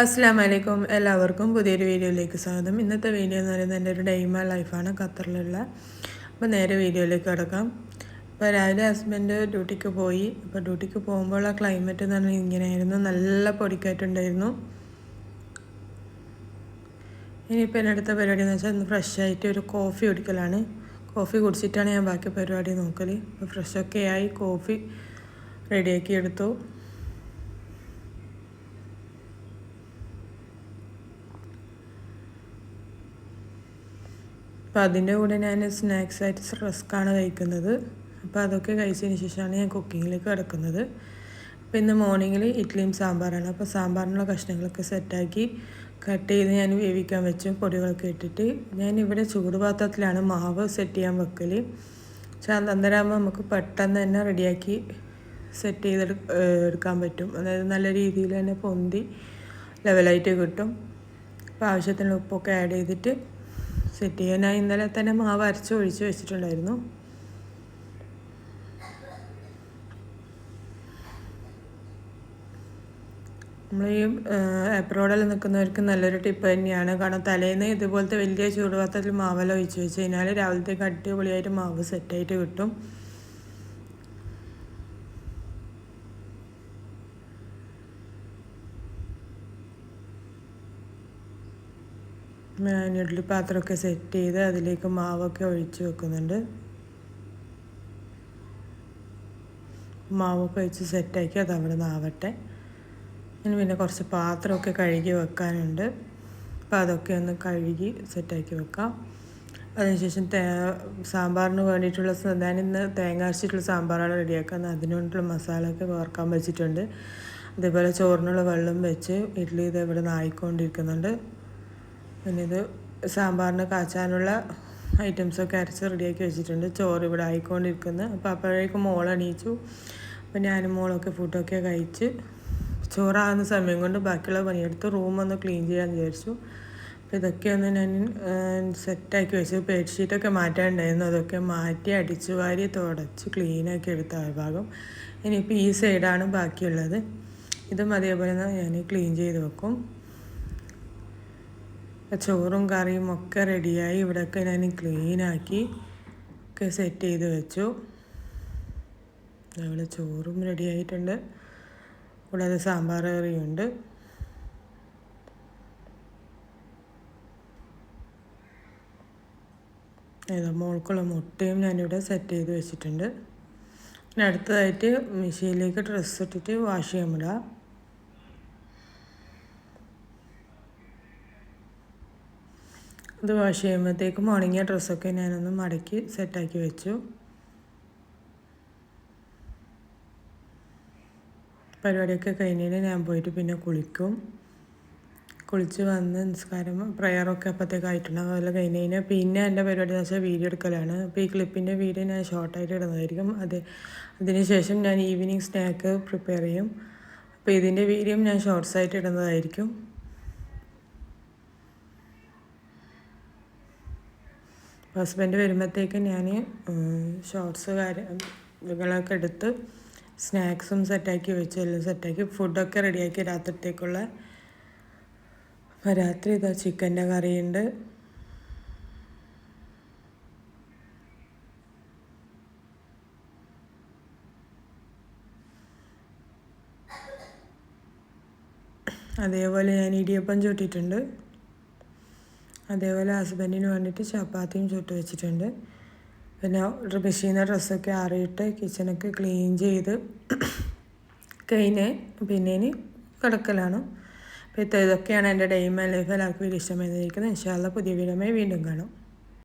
അസ്സലാമു അലൈക്കും. എല്ലാവർക്കും പുതിയൊരു വീഡിയോയിലേക്ക് സ്വാഗതം. ഇന്നത്തെ വീഡിയോ എന്ന് പറയുന്നത് എൻ്റെ ഒരു ഡേ ഇൻ മൈ ലൈഫാണ് ഖത്തറിലുള്ള. അപ്പോൾ നേരെ വീഡിയോയിലേക്ക് കിടക്കാം. അപ്പോൾ രാവിലെ ഹസ്ബൻഡ് ഡ്യൂട്ടിക്ക് പോയി. അപ്പോൾ ഡ്യൂട്ടിക്ക് പോകുമ്പോൾ ആ ക്ലൈമറ്റ് എന്ന് പറഞ്ഞാൽ ഇങ്ങനെയായിരുന്നു, നല്ല പൊടിക്കാറ്റുണ്ടായിരുന്നു. ഇനിയിപ്പോൾ എൻ്റെ അടുത്ത പരിപാടി എന്ന് വെച്ചാൽ ഇന്ന് ഫ്രഷ് ആയിട്ട് ഒരു കോഫി കുടിക്കലാണ്. കോഫി കുടിച്ചിട്ടാണ് ഞാൻ ബാക്കി പരിപാടി നോക്കൽ. അപ്പോൾ ഫ്രഷൊക്കെ ആയി കോഫി റെഡിയാക്കി എടുത്തു. അപ്പോൾ അതിൻ്റെ കൂടെ ഞാൻ സ്നാക്സായിട്ട് റസ്ക്കാണ് കഴിക്കുന്നത്. അപ്പോൾ അതൊക്കെ കഴിച്ചതിന് ശേഷമാണ് ഞാൻ കുക്കിങ്ങിലേക്ക് കിടക്കുന്നത്. അപ്പോൾ ഇന്ന് മോർണിംഗിൽ ഇഡ്ഡലിയും സാമ്പാറാണ്. അപ്പോൾ സാമ്പാറിനുള്ള കഷ്ണങ്ങളൊക്കെ സെറ്റാക്കി കട്ട് ചെയ്ത് ഞാൻ വേവിക്കാൻ വെച്ചു, പൊടികളൊക്കെ ഇട്ടിട്ട്. ഞാനിവിടെ ചൂടുപാത്രത്തിലാണ് മാവ് സെറ്റ് ചെയ്യാൻ വെക്കൽ. അന്നേരമാകുമ്പോൾ നമുക്ക് പെട്ടെന്ന് തന്നെ റെഡിയാക്കി സെറ്റ് എടുക്കാൻ പറ്റും. അതായത് നല്ല രീതിയിൽ തന്നെ പൊന്തി ലെവലായിട്ട് കിട്ടും. അപ്പോൾ ആവശ്യത്തിന് ഉപ്പൊക്കെ ആഡ് ചെയ്തിട്ട് സെറ്റ് ചെയ്യാൻ ഞാൻ ഇന്നലെ തന്നെ മാവ് അരച്ച് ഒഴിച്ച് വെച്ചിട്ടുണ്ടായിരുന്നു. നമ്മൾ ഈ എബ്രോഡിൽ നിൽക്കുന്നവർക്ക് നല്ലൊരു ടിപ്പ് തന്നെയാണ്. കാരണം തലേന്ന് ഇതുപോലത്തെ വലിയ ചൂടുപാത്രത്തിൽ മാവെല്ലാം ഒഴിച്ച് വെച്ച് കഴിഞ്ഞാൽ രാവിലത്തേക്ക് അടിപൊളിയായിട്ട് മാവ് സെറ്റായിട്ട് കിട്ടും. ഞാൻ ഇഡ്ഡലി പാത്രമൊക്കെ സെറ്റ് ചെയ്ത് അതിലേക്ക് മാവൊക്കെ ഒഴിച്ച് വെക്കുന്നുണ്ട്. മാവൊക്കെ ഒഴിച്ച് സെറ്റാക്കി അത് അവിടെ നിന്നാവട്ടെ. ഇനി പിന്നെ കുറച്ച് പാത്രമൊക്കെ കഴുകി വെക്കാനുണ്ട്. അപ്പോൾ അതൊക്കെ ഒന്ന് കഴുകി സെറ്റാക്കി വെക്കാം. അതിനുശേഷം സാമ്പാറിന് വേണ്ടിയിട്ടുള്ള ഞാനിന്ന് തേങ്ങ അരച്ചിട്ടുള്ള സാമ്പാറാണ് റെഡിയാക്കുന്നത്. അതിനുവേണ്ടിയിട്ടുള്ള മസാലയൊക്കെ വറുക്കാൻ വെച്ചിട്ടുണ്ട്. അതേപോലെ ചോറിനുള്ള വെള്ളം വെച്ച് ഇഡ്ഡലി ഇത് ഇവിടെ നിന്ന് ആയിക്കൊണ്ടിരിക്കുന്നുണ്ട്. പിന്നെ ഇത് സാമ്പാറിന് കാച്ചാനുള്ള ഐറ്റംസൊക്കെ അരച്ച് റെഡിയാക്കി വെച്ചിട്ടുണ്ട്. ചോറ് ഇവിടെ ആയിക്കൊണ്ടിരിക്കുന്നത്. അപ്പോൾ അപ്പോഴേക്കും മോൾ എണീച്ചു. അപ്പോൾ ഞാനും മോളൊക്കെ ഫുഡൊക്കെ കഴിച്ച് ചോറാകുന്ന സമയം കൊണ്ട് ബാക്കിയുള്ള പണിയെടുത്ത് റൂമൊന്ന് ക്ലീൻ ചെയ്യാമെന്ന് വിചാരിച്ചു. അപ്പോൾ ഇതൊക്കെ ഒന്ന് ഞാൻ സെറ്റാക്കി വെച്ചു. ബെഡ്ഷീറ്റൊക്കെ മാറ്റാനുണ്ടായിരുന്നു. അതൊക്കെ മാറ്റി അടിച്ചു വാരി തുടച്ച് ക്ലീനാക്കി എടുത്ത ഭാഗം. ഇനിയിപ്പോൾ ഈ സൈഡാണ് ബാക്കിയുള്ളത്. ഇതും അതേപോലെ ഞാൻ ക്ലീൻ ചെയ്ത് വെക്കും. ചോറും കറിയും ഒക്കെ റെഡിയായി. ഇവിടെയൊക്കെ ഞാൻ ക്ലീനാക്കി ഒക്കെ സെറ്റ് ചെയ്ത് വെച്ചു. അതുപോലെ ചോറും റെഡി ആയിട്ടുണ്ട്. കൂടാതെ സാമ്പാർ കറിയുണ്ട്. മോൾക്കുള്ള മുട്ടയും ഞാനിവിടെ സെറ്റ് ചെയ്ത് വെച്ചിട്ടുണ്ട്. പിന്നെ അടുത്തതായിട്ട് മെഷീനിലേക്ക് ഡ്രസ്സ് ഇട്ടിട്ട് വാഷ് ചെയ്യാൻ വിടാം. അത് വാഷ് ചെയ്യുമ്പോഴത്തേക്കും ഉണങ്ങിയ ഡ്രസ്സൊക്കെ ഞാനൊന്ന് മടക്കി സെറ്റാക്കി വെച്ചു. പരിപാടിയൊക്കെ കഴിഞ്ഞിട്ട് ഞാൻ പോയിട്ട് പിന്നെ കുളിക്കും. കുളിച്ച് വന്ന് നിസ്കാരം പ്രയറൊക്കെ അപ്പോഴത്തേക്ക് ആയിട്ടുണ്ടാകും. അതെല്ലാം കഴിഞ്ഞ് കഴിഞ്ഞാൽ പിന്നെ എൻ്റെ പരിപാടി എന്ന് വെച്ചാൽ വീഡിയോ എടുക്കലാണ്. അപ്പോൾ ഈ ക്ലിപ്പിൻ്റെ വീഡിയോ ഞാൻ ഷോർട്ടായിട്ട് ഇടുന്നതായിരിക്കും. അതിനുശേഷം ഞാൻ ഈവനിങ് സ്നാക്ക് പ്രിപ്പയർ ചെയ്യും. അപ്പോൾ ഇതിൻ്റെ വീഡിയോ ഞാൻ ഷോർട്ട്സായിട്ട് ഇടുന്നതായിരിക്കും. ഹസ്ബൻഡ് വരുമ്പോഴത്തേക്ക് ഞാൻ ഷോർട്ട്സ് കാര്യങ്ങളൊക്കെ എടുത്ത് സ്നാക്സും സെറ്റാക്കി വെച്ച് എല്ലാം സെറ്റാക്കി ഫുഡൊക്കെ റെഡിയാക്കി രാത്രിത്തേക്കുള്ള. രാത്രി ഇതാ ചിക്കൻ്റെ കറിയുണ്ട്. അതേപോലെ ഞാൻ ഇടിയപ്പം ചുട്ടിട്ടുണ്ട്. അതേപോലെ ഹസ്ബൻഡിന് വേണ്ടിയിട്ട് ചപ്പാത്തിയും ചുട്ട് വെച്ചിട്ടുണ്ട്. പിന്നെ മെഷീനിലെ ഡ്രസ്സൊക്കെ ആറിയിട്ട് കിച്ചണൊക്കെ ക്ലീൻ ചെയ്ത് കഴിഞ്ഞ് പിന്നെ ഇനി കിടക്കലാണ്. അപ്പോൾ ഇതൊക്കെയാണ് എൻ്റെ ഡേ ഇൻ മൈ ലൈഫ്. എല്ലാവർക്കും വീഡിയോ ഇഷ്ടമായിരിക്കുന്നത്. ഇൻഷാ അല്ലാഹ് പുതിയ വീഡിയോയുമായി വീണ്ടും കാണാം.